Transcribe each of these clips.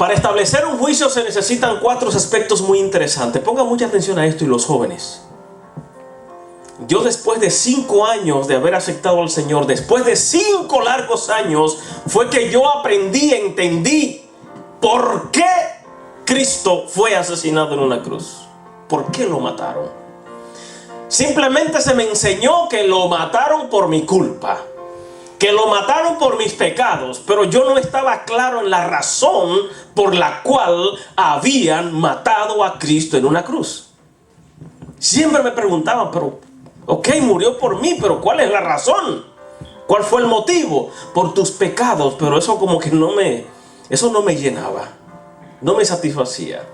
Para establecer un juicio se necesitan 4 aspectos muy interesantes. Pongan mucha atención a esto, y los jóvenes. Yo, después de 5 años de haber aceptado al Señor, después de 5 largos años, fue que yo aprendí, entendí por qué Cristo fue asesinado en una cruz. ¿Por qué lo mataron? Simplemente se me enseñó que lo mataron por mi culpa, que lo mataron por mis pecados, pero yo no estaba claro en la razón por la cual habían matado a Cristo en una cruz. Siempre me preguntaban, pero ok, murió por mí, pero ¿cuál es la razón? ¿Cuál fue el motivo? Por tus pecados. Pero eso como que eso no me llenaba, no me satisfacía.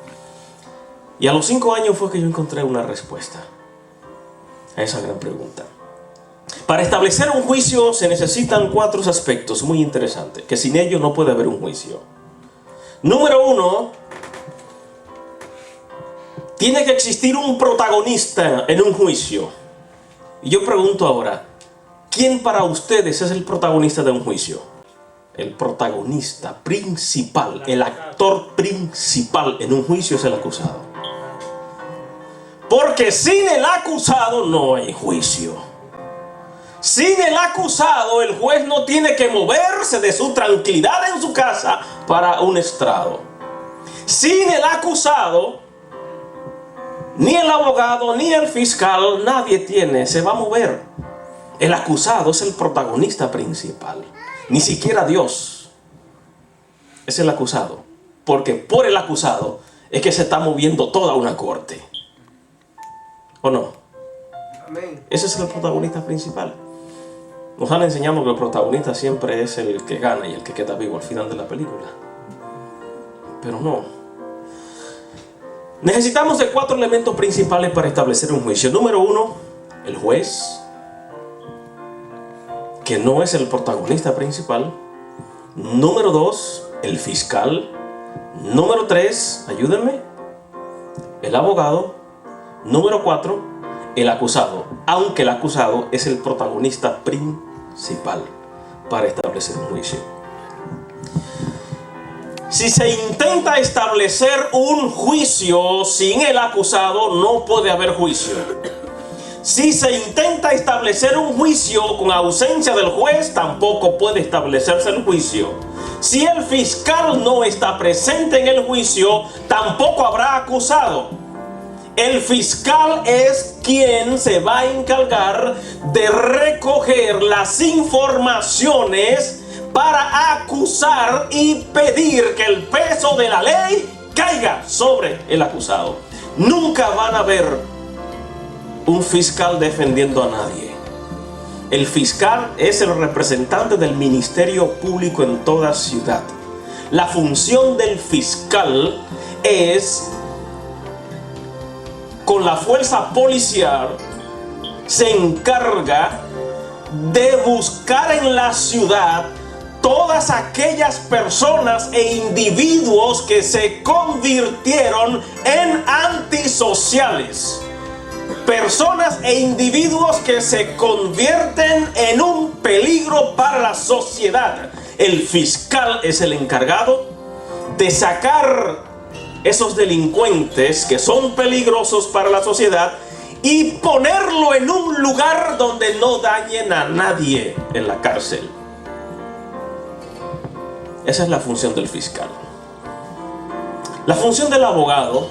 Y a los 5 años fue que yo encontré una respuesta a esa gran pregunta. Para establecer un juicio se necesitan 4 aspectos muy interesantes, que sin ellos no puede haber un juicio. Número 1, tiene que existir un protagonista en un juicio. Y yo pregunto ahora, ¿quién para ustedes es el protagonista de un juicio? El protagonista principal, el actor principal en un juicio es el acusado. Porque sin el acusado no hay juicio. Sin el acusado, el juez no tiene que moverse de su tranquilidad en su casa para un estrado. Sin el acusado, ni el abogado, ni el fiscal, nadie se va a mover. El acusado es el protagonista principal. Ni siquiera Dios es el acusado. Porque por el acusado es que se está moviendo toda una corte. ¿O no? Amén. Ese es el protagonista principal. Nos han enseñado que el protagonista siempre es el que gana y el que queda vivo al final de la película. Pero no. Necesitamos de 4 elementos principales para establecer un juicio. Número 1, el juez, que no es el protagonista principal. Número 2, el fiscal. Número 3, ayúdenme, el abogado. Número 4, el acusado, aunque el acusado es el protagonista principal para establecer un juicio. Si se intenta establecer un juicio sin el acusado, no puede haber juicio. Si se intenta establecer un juicio con ausencia del juez, tampoco puede establecerse el juicio. Si el fiscal no está presente en el juicio, tampoco habrá acusado. El fiscal es quien se va a encargar de recoger las informaciones para acusar y pedir que el peso de la ley caiga sobre el acusado. Nunca van a ver un fiscal defendiendo a nadie. El fiscal es el representante del ministerio público en toda ciudad. La función del fiscal es, con la fuerza policial, se encarga de buscar en la ciudad todas aquellas personas e individuos que se convirtieron en antisociales. Personas e individuos que se convierten en un peligro para la sociedad. El fiscal es el encargado de sacar esos delincuentes que son peligrosos para la sociedad y ponerlo en un lugar donde no dañen a nadie en la cárcel. Esa es la función del fiscal. La función del abogado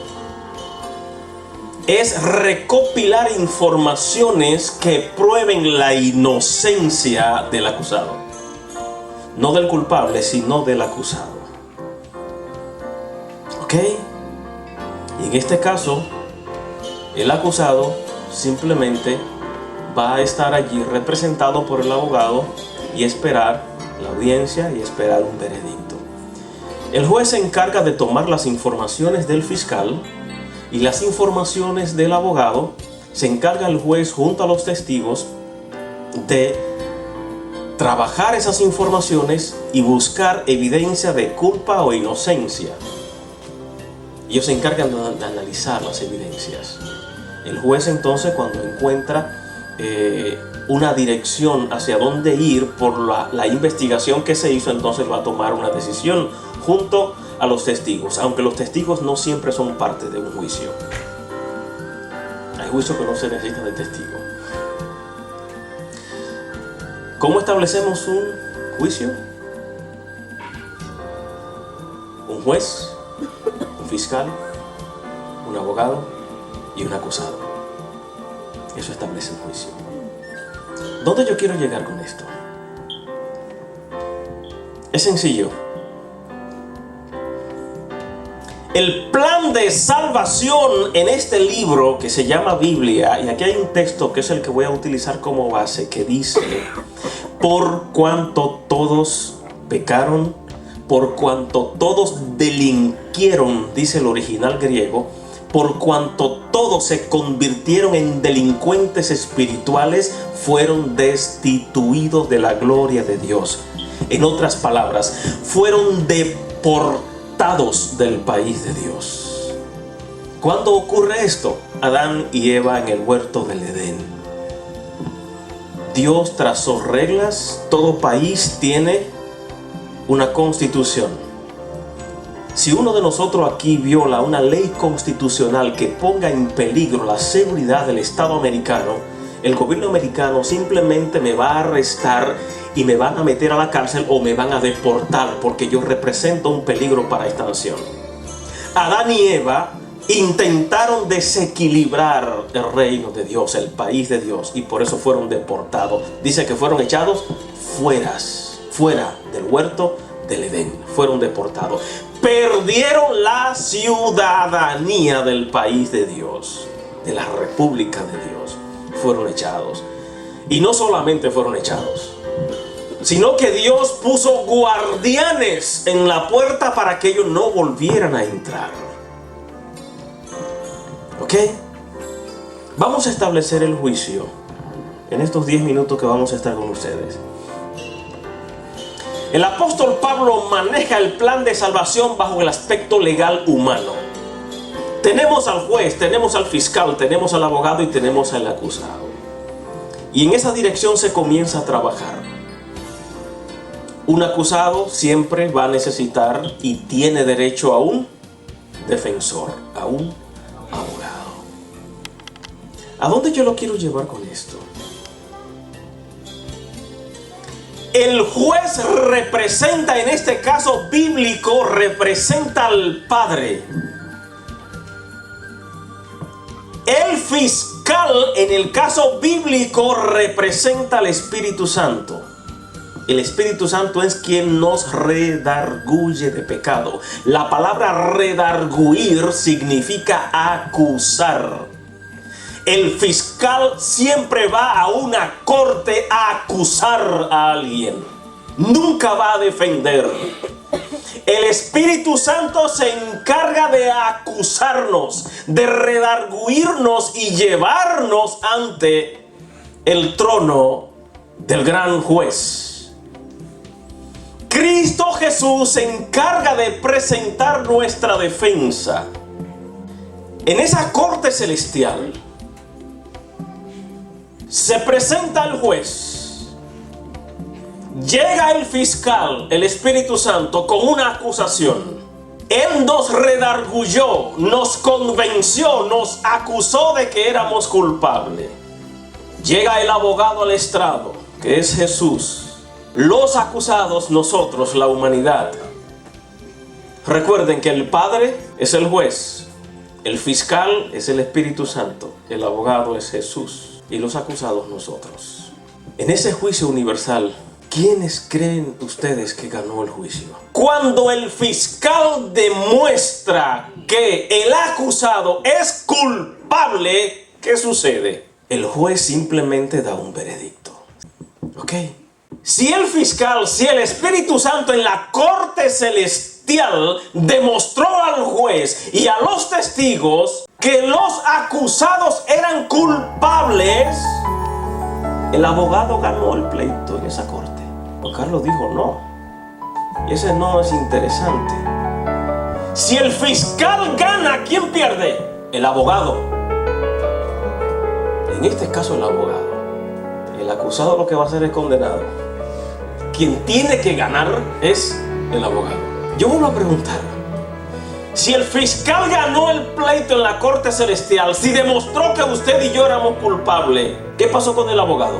es recopilar informaciones que prueben la inocencia del acusado. No del culpable, sino del acusado. ¿Ok? Y en este caso, el acusado simplemente va a estar allí representado por el abogado y esperar la audiencia y esperar un veredicto. El juez se encarga de tomar las informaciones del fiscal y las informaciones del abogado. Se encarga el juez junto a los testigos de trabajar esas informaciones y buscar evidencia de culpa o inocencia. Ellos se encargan de analizar las evidencias. El juez entonces, cuando encuentra una dirección hacia dónde ir por la investigación que se hizo, entonces va a tomar una decisión junto a los testigos, aunque los testigos no siempre son parte de un juicio. Hay juicios que no se necesitan de testigo. ¿Cómo establecemos un juicio? Un juez, un fiscal, un abogado y un acusado. Eso establece un juicio. ¿Dónde yo quiero llegar con esto? Es sencillo. El plan de salvación en este libro que se llama Biblia, y aquí hay un texto que es el que voy a utilizar como base, que dice: por cuanto todos pecaron, por cuanto todos delinquieron, dice el original griego, por cuanto todos se convirtieron en delincuentes espirituales, fueron destituidos de la gloria de Dios. En otras palabras, fueron deportados del país de Dios. ¿Cuándo ocurre esto? Adán y Eva en el huerto del Edén. Dios trazó reglas. Todo país tiene una constitución. Si uno de nosotros aquí viola una ley constitucional que ponga en peligro la seguridad del Estado americano, el gobierno americano simplemente me va a arrestar y me van a meter a la cárcel o me van a deportar porque yo represento un peligro para esta nación. Adán y Eva intentaron desequilibrar el reino de Dios, el país de Dios, y por eso fueron deportados. Dice que fueron echados fuera del huerto del Edén. Fueron deportados. Perdieron la ciudadanía del país de Dios, de la República de Dios. Fueron echados. Y no solamente fueron echados, sino que Dios puso guardianes en la puerta para que ellos no volvieran a entrar. ¿Ok? Vamos a establecer el juicio en estos 10 minutos que vamos a estar con ustedes. El apóstol Pablo maneja el plan de salvación bajo el aspecto legal humano. Tenemos al juez, tenemos al fiscal, tenemos al abogado y tenemos al acusado. Y en esa dirección se comienza a trabajar. Un acusado siempre va a necesitar y tiene derecho a un defensor, a un abogado. ¿A dónde yo lo quiero llevar con esto? El juez representa, en este caso bíblico, representa al Padre. El fiscal, en el caso bíblico, representa al Espíritu Santo. El Espíritu Santo es quien nos redarguye de pecado. La palabra redarguir significa acusar. El fiscal siempre va a una corte a acusar a alguien. Nunca va a defender. El Espíritu Santo se encarga de acusarnos, de redarguirnos y llevarnos ante el trono del gran juez. Cristo Jesús se encarga de presentar nuestra defensa en esa corte celestial. Se presenta el juez, llega el fiscal, el Espíritu Santo, con una acusación. Él nos redarguyó, nos convenció, nos acusó de que éramos culpables. Llega el abogado al estrado, que es Jesús. Los acusados, nosotros, la humanidad. Recuerden que el Padre es el juez, el fiscal es el Espíritu Santo, el abogado es Jesús. Y los acusados nosotros. En ese juicio universal, ¿quiénes creen ustedes que ganó el juicio? Cuando el fiscal demuestra que el acusado es culpable, ¿qué sucede? El juez simplemente da un veredicto. ¿Ok? Si el fiscal, si el Espíritu Santo en la corte celestial demostró al juez y a los testigos que los acusados eran culpables, el abogado ganó el pleito en esa corte. Juan Carlos dijo no. Y ese no es interesante. Si el fiscal gana, ¿quién pierde? El abogado. En este caso el abogado. El acusado lo que va a hacer es condenado. Quien tiene que ganar es el abogado. Yo vuelvo a preguntar, Si el fiscal ganó el pleito en la corte celestial, si demostró que usted y yo éramos culpables, ¿qué pasó con el abogado?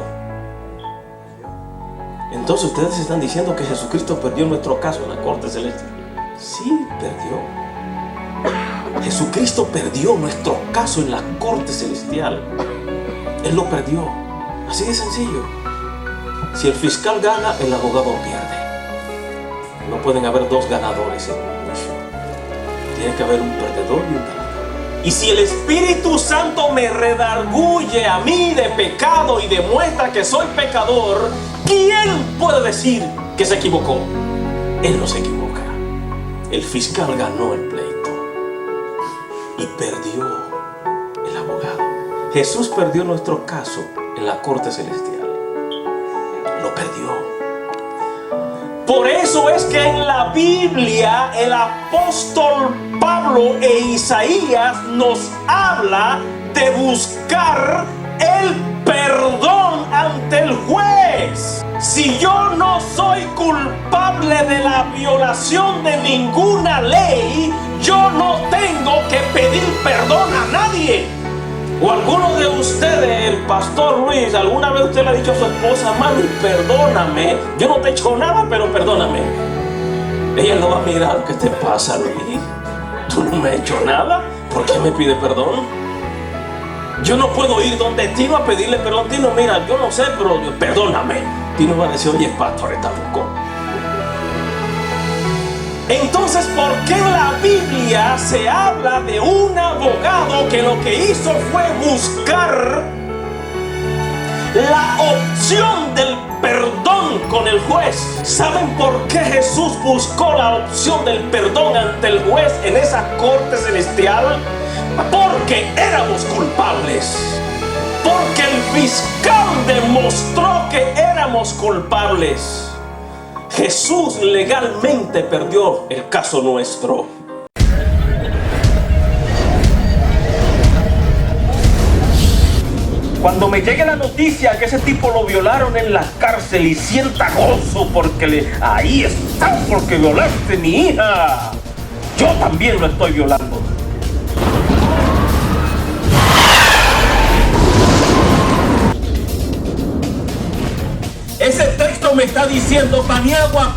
Entonces ustedes están diciendo que Jesucristo perdió nuestro caso en la corte celestial. Sí, perdió. Jesucristo perdió nuestro caso en la corte celestial. Él lo perdió. Así de sencillo. Si el fiscal gana, el abogado pierde. No pueden haber dos ganadores en un juicio. Tiene que haber un perdedor y un ganador. Y si el Espíritu Santo me redarguye a mí de pecado y demuestra que soy pecador, ¿quién puede decir que se equivocó? Él no se equivoca. El fiscal ganó el pleito y perdió el abogado. Jesús perdió nuestro caso en la corte celestial. Lo perdió. Por eso es que en la Biblia el apóstol Pablo e Isaías nos habla de buscar el perdón ante el juez. Si yo no soy culpable de la violación de ninguna ley, yo no tengo que pedir perdón a nadie. O alguno de ustedes, el pastor Luis, alguna vez usted le ha dicho a su esposa: mami, perdóname, yo no te he hecho nada, pero perdóname. Ella lo va a mirar: ¿qué te pasa, Luis? ¿Tú no me has hecho nada? ¿Por qué me pide perdón? Yo no puedo ir donde Tino a pedirle perdón. Tino, mira, yo no sé, pero perdóname. Tino va a decir: oye, pastor, está loco. Entonces, ¿por qué en la Biblia se habla de un abogado que lo que hizo fue buscar la opción del perdón con el juez? ¿Saben por qué Jesús buscó la opción del perdón ante el juez en esa corte celestial? Porque éramos culpables. Porque el fiscal demostró que éramos culpables. Jesús legalmente perdió el caso nuestro. Cuando me llegue la noticia que ese tipo lo violaron en la cárcel y sienta gozo porque ahí está, porque violaste a mi hija, yo también lo estoy violando. Ese texto me está diciendo: Paniagua,